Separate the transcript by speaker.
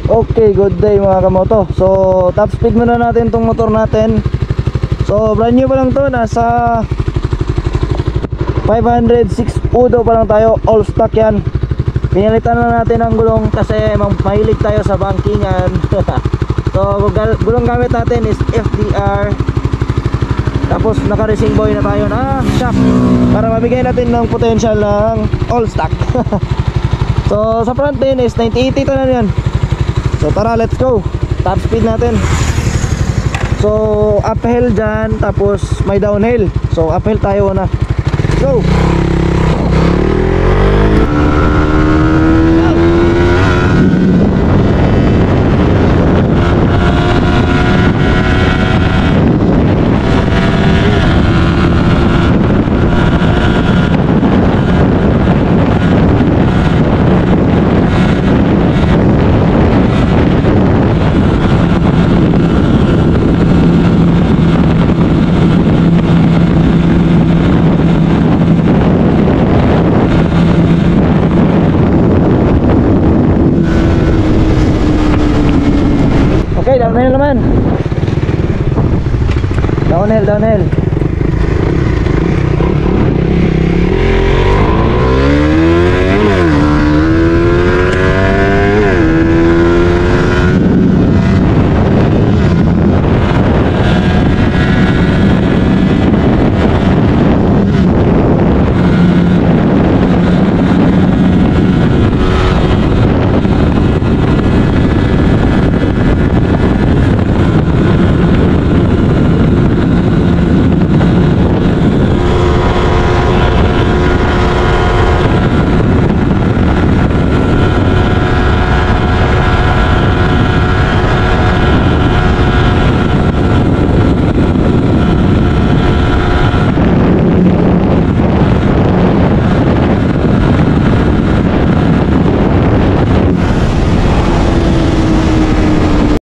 Speaker 1: Okay, good day mga kamoto. So top speed muna natin tong motor natin. So brand new pa lang to, nasa 506 udo pa lang tayo, all stock yan. Pinalitan na natin ang gulong kasi mahilig tayo sa bankingan. So gulong gamit natin is FDR. Tapos naka racing boy na tayo na shock para mabigay natin ng potential ng all stock. So sa front din is 9080 to na yan. So tara, let's go. Top speed natin. So uphill dyan, tapos may downhill. So uphill tayo na. Go. Okay, downhill naman. Downhill.